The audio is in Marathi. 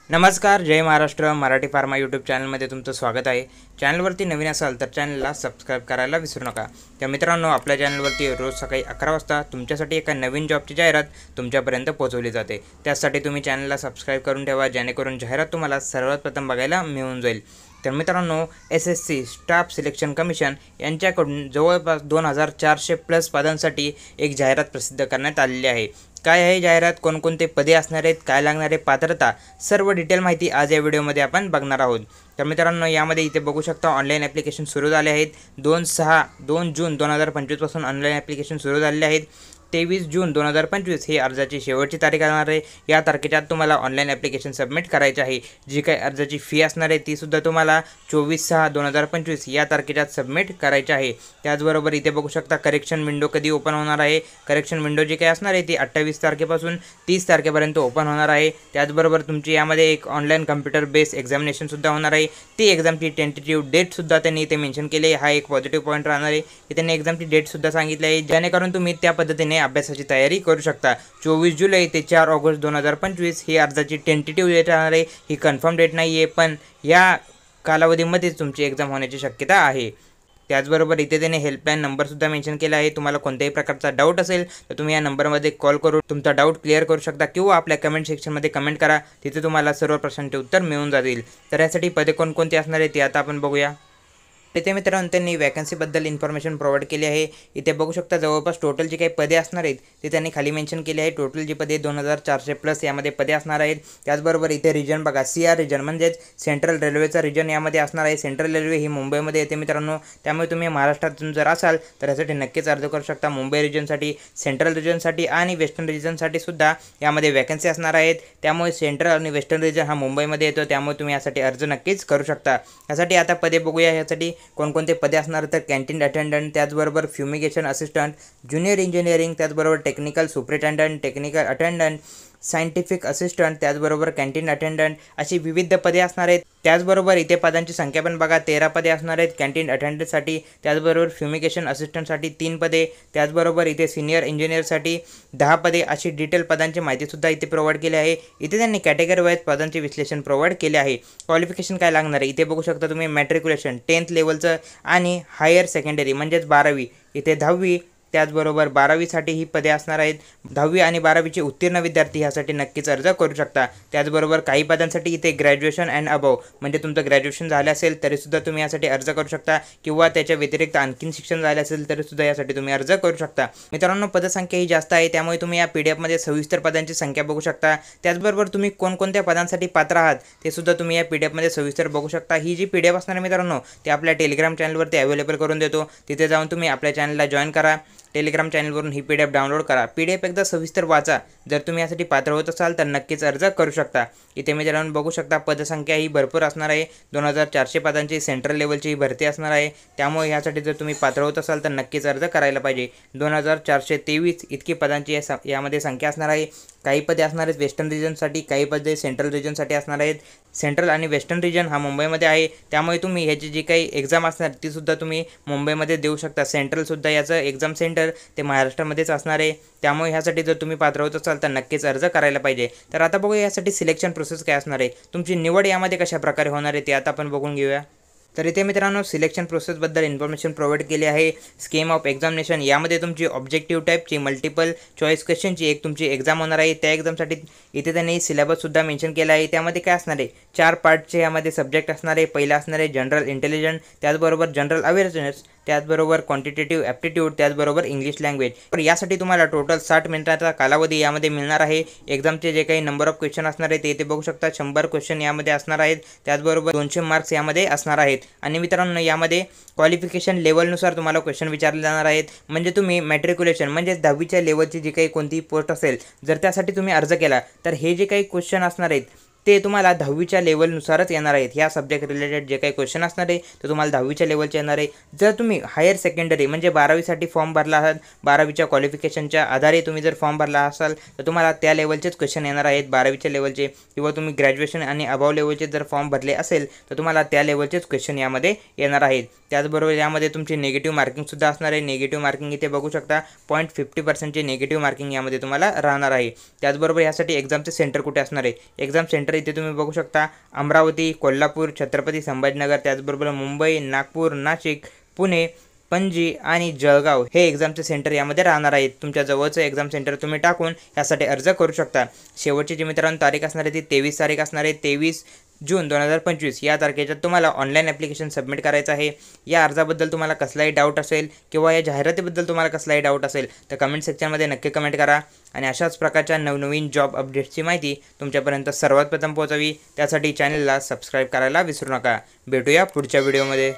नमस्कार, जय महाराष्ट्र. मराठी फार्मा यूट्यूब चॅनलमध्ये तुमचं स्वागत आहे. चॅनलवरती नवीन असाल तर चॅनलला सबस्क्राईब करायला विसरू नका. तर मित्रांनो, आपल्या चॅनलवरती रोज सकाळी 11 वाजता तुमच्यासाठी एका नवीन जॉबची जाहिरात तुमच्यापर्यंत पोहोचवली जाते. त्यासाठी तुम्ही चॅनलला सबस्क्राईब करून ठेवा, जेणेकरून जाहिरात तुम्हाला सर्वात प्रथम बघायला मिळून जाईल. तर मित्रांनो, SSC स्टाफ सिलेक्शन कमिशन यांच्याकडून जवळपास 2400+ पदांसाठी एक जाहिरात प्रसिद्ध करण्यात आलेली आहे. काय आहे जाहिरात, कोणकोणते पदे असणार आहेत, काय लागणारे पात्रता, सर्व डिटेल माहिती आज या व्हिडिओमध्ये आपण बघणार आहोत. तर मित्रांनो, यामध्ये इथे बघू शकता ऑनलाईन ॲप्लिकेशन सुरू झाले आहेत. 2 जून 2025 पासून ऑनलाईन ॲप्लिकेशन सुरू झालेले आहेत. 23 जून 2025 ही अर्जाची शेवटची तारीख असणार आहे. या तारखेच्या तुम्हाला ऑनलाईन ॲप्लिकेशन सबमिट करायचे आहे. जी काही अर्जाची फी असणार आहे तीसुद्धा तुम्हाला 24/6/2025 या तारखेच्या सबमिट करायची आहे. त्याचबरोबर इथे बघू शकता करेक्शन विंडो कधी ओपन होणार आहे. करेक्शन विंडो जी काही असणार आहे ती 28 तारखेपासून 30 तारखेपर्यंत ओपन होणार आहे. त्याचबरोबर तुमची यामध्ये एक ऑनलाईन कम्प्युटर बेस एक्झामिनेशनसुद्धा होणार आहे. ती एक्झामची टेंटेटिव्ह डेटसुद्धा त्यांनी इथे मेन्शन केली आहे. हा एक पॉझिटिव्ह पॉईंट राहणार आहे की त्यांनी एक्झामची डेटसुद्धा सांगितली आहे, जेणेकरून तुम्ही त्या पद्धतीने अभ्यासाची तयारी करू शकता. 24 जुलै ते 4 ऑगस्ट 2025 ही अर्जाची टेंटेटिव्ह डेट राहणार आहे. ही कन्फर्म डेट नाही आहे, पण या कालावधीमध्येच तुमची एक्झाम होण्याची शक्यता आहे. त्याचबरोबर इथे त्याने हेल्पलाईन नंबरसुद्धा मेन्शन केला आहे. तुम्हाला कोणत्याही प्रकारचा डाऊट असेल तर तुम्ही या नंबरमध्ये कॉल करून तुमचा डाऊट क्लिअर करू शकता किंवा आपल्या कमेंट सेक्शनमध्ये कमेंट करा. तिथे तुम्हाला सर्व प्रश्नांचे उत्तर मिळून जातील. तर यासाठी पदे कोणकोणती असणार आहे ते आता आपण बघूया. इथे मित्रांनो, त्यांनी वॅकन्सीबद्दल इन्फॉर्मेशन प्रोव्हाइड केली आहे. इथे बघू शकता जवळपास टोटल जी काही पदे असणार आहेत ते त्यांनी खाली मेन्शन केली आहे. टोटल जी पदे 2400+ यामध्ये पदे असणार आहेत. त्याचबरोबर इथे रिजन बघा, CR रिजन म्हणजेच सेंट्रल रेल्वेचा रिजन यामध्ये असणार आहे. सेंट्रल रेल्वे ही मुंबईमध्ये येते मित्रांनो, त्यामुळे तुम्ही महाराष्ट्रातून जर असाल तर यासाठी नक्कीच अर्ज करू शकता. मुंबई रिजनसाठी, सेंट्रल रिजनसाठी आणि वेस्टर्न रिजनसाठी सुद्धा यामध्ये वॅकन्सी असणार आहेत. त्यामुळे सेंट्रल आणि वेस्टर्न रिजन हा मुंबईमध्ये येतो, त्यामुळे तुम्ही यासाठी अर्ज नक्कीच करू शकता. यासाठी आता पदे बघूया. यासाठी कोणकोणते पदे असणार तर कॅन्टीन अटेंडंट, त्याचबरोबर फ्युमिगेशन असिस्टंट, ज्युनियर इंजिनिअरिंग, त्याचबरोबर technical superintendent, technical attendant, scientific assistant, त्याचबरोबर कॅन्टीन अटेंडंट अशी विविध पदे असणार आहेत. त्याचबरोबर इथे पदांची संख्या पण बघा, 13 पदे असणार आहेत कॅन्टीन अटेंडंटसाठी. त्याचबरोबर फ्युमिगेशन असिस्टंटसाठी 3 पदे, त्याचबरोबर इथे सिनियर इंजिनिअरसाठी 10 पदे अशी डिटेल पदांची माहितीसुद्धा इथे प्रोव्हाइड केली आहे. इथे त्यांनी कॅटेगरी वाईज पदांचे विश्लेषण प्रोव्हाइड केले आहे. क्वालिफिकेशन काय लागणार आहे इथे बघू शकता तुम्ही. मॅट्रिक्युलेशन 10th लेवलचं आणि हायर सेकंडरी म्हणजेच 12वी, इथे 10वी, त्याचबरोबर 12वीसाठी ही पदे असणार आहेत. 10वी आणि 12वीचे उत्तीर्ण विद्यार्थी यासाठी नक्कीच अर्ज करू शकता. त्याचबरोबर काही पदांसाठी इथे ग्रॅज्युएशन अँड अबव म्हणजे तुमचं ग्रॅज्युएशन झालं असेल तरीसुद्धा तुम्ही यासाठी अर्ज करू शकता, किंवा त्याच्या व्यतिरिक्त आणखीन शिक्षण झाले असेल तरीसुद्धा यासाठी तुम्ही अर्ज करू शकता. मित्रांनो, पदसंख्या ही जास्त आहे, त्यामुळे तुम्ही या PDF मध्ये सविस्तर पदांची संख्या बघू शकता. त्याचबरोबर तुम्ही कोणकोणत्या पदांसाठी पात्र आहात ते सुद्धा तुम्ही या PDF मध्ये सविस्तर बघू शकता. ही जी PDF असणार आहे मित्रांनो, ते आपल्या टेलिग्राम चॅनलवरती अवेलेबल करून देतो. तिथे जाऊन तुम्ही आपल्या चॅनलला जॉईन करा. टेलिग्राम चॅनलवरून ही PDF डाउनलोड करा. PDF एकदा सविस्तर वाचा. जर तुम्ही यासाठी पात्र होत असाल तर नक्कीच अर्ज करू शकता. इथे मित्रांनो बघू शकता पदसंख्या ही भरपूर असणार आहे. 2400 पदांची सेंट्रल लेवलची भरती असणार आहे. त्यामुळे यासाठी जर तुम्ही पात्र होत असाल तर नक्कीच अर्ज करायला पाहिजे. 2423 इतकी पदांची यामध्ये संख्या असणार आहे. काही पदे असणार आहेत वेस्टर्न रिजनसाठी, काही पदे सेंट्रल रिजनसाठी असणार आहेत. सेंट्रल आणि वेस्टर्न रिजन हा मुंबईमध्ये आहे, त्यामुळे तुम्ही ह्याची जी काही एक्झाम असणार तीसुद्धा तुम्ही मुंबईमध्ये देऊ शकता. सेंट्रलसुद्धा याचं एक्झाम सेंटर ते महाराष्ट्रामध्येच असणार आहे. त्यामुळे ह्यासाठी जर तुम्ही पात्र होत असाल तर नक्कीच अर्ज करायला पाहिजे. तर आता बघूया यासाठी सिलेक्शन प्रोसेस काय असणार आहे, तुमची निवड यामध्ये कशा प्रकारे होणार आहे ते आता आपण बघून घेऊया. तर इथे मित्रांनो सिलेक्शन प्रोसेसबद्दल इन्फॉर्मेशन प्रोव्हाइड केली आहे. स्कीम ऑफ एक्झामिनेशन यामध्ये तुमची ऑब्जेक्टिव्ह टाईपची मल्टिपल चॉईस क्वेश्चनची एक तुमची एक्झाम होणार आहे. त्या एक्झामसाठी इथे त्यांनी सिलेबससुद्धा मेन्शन केला आहे. त्यामध्ये काय असणार आहे, 4 पार्टचे यामध्ये सब्जेक्ट असणार आहे. पहिला असणार आहे जनरल इंटेलिजन्स, त्याचबरोबर जनरल अवेअरनेस, त्याचबरोबर क्वांटिटेटिव्ह ॲप्टिट्यूड, त्याचबरोबर इंग्लिश लँग्वेज. तर यासाठी तुम्हाला टोटल 60 मिनिटाचा कालावधी यामध्ये मिळणार आहे. एक्झामचे जे काही नंबर ऑफ क्वेश्चन असणार आहेत ते इथे बघू शकता. 100 क्वेश्चन यामध्ये असणार आहेत. त्याचबरोबर 200 मार्क्स यामध्ये असणार आहेत. आणि मित्रांनो, यामध्ये क्वालिफिकेशन लेवलनुसार तुम्हाला क्वेश्चन विचारले जाणार आहेत. म्हणजे तुम्ही मॅट्रिक्युलेशन म्हणजेच 10वीच्या लेवलची जी काही कोणतीही पोस्ट असेल, जर त्यासाठी तुम्ही अर्ज केला तर हे जे काही क्वेश्चन असणार आहेत ते तुम्हाला 10वीच्या लेवलनुसारच येणार आहेत. ह्या सब्जेक्ट रिलेटेड जे काही क्वेश्चन असणार आहे ते तुम्हाला 10वीच्या लेवलचे येणार आहे. जर तुम्ही हायर सेकंडरी म्हणजे 12वीसाठी फॉर्म भरला आहात, 12वीच्या क्वालिफिकेशनच्या आधारे तुम्ही जर फॉर्म भरला असाल तर तुम्हाला त्या लेवलचेच क्वेश्चन येणार आहेत, 12वीच्या लेवलचे. किंवा तुम्ही ग्रॅज्युएशन आणि अबाव लेवलचे जर फॉर्म भरले असेल तर तुम्हाला त्या लेवलचेच क्वेश्चन यामध्ये येणार आहेत. त्याचबरोबर यामध्ये तुमची निगेटिव्ह मार्किंगसुद्धा असणार आहे. निगेटिव्ह मार्किंग इथे बघू शकता 0.50% निगेटिव्ह मार्किंग यामध्ये तुम्हाला राहणार आहे. त्याचबरोबर यासाठी एक्झामचे सेंटर कुठे असणार आहे, एक्झाम सेंटर इथे तुम्ही बघू शकता अमरावती, कोल्हापूर, छत्रपती संभाजीनगर, त्याचबरोबर मुंबई, नागपूर, नाशिक, पुणे, पणजी आणि जळगाव हे एक्झामचे सेंटर यामध्ये राहणार आहेत. तुमच्या जवळचं एक्झाम सेंटर तुम्ही टाकून यासाठी अर्ज करू शकता. शेवटची जी मित्रांनो तारीख असणार आहे ती 23 तारीख असणार आहे. 23 जून 2025 या तारखेच्या तुम्हाला ऑनलाईन ॲप्लिकेशन सबमिट करायचं आहे. या अर्जाबद्दल तुम्हाला कसलाही डाऊट असेल किंवा या जाहिरातीबद्दल तुम्हाला कसलाही डाऊट असेल तर कमेंट सेक्शनमध्ये नक्की कमेंट करा आणि अशाच प्रकारच्या नवनवीन जॉब अपडेट्सची माहिती तुमच्यापर्यंत सर्वात प्रथम पोहोचावी त्यासाठी चॅनलला सबस्क्राईब करायला विसरू नका. भेटूया पुढच्या व्हिडिओमध्ये.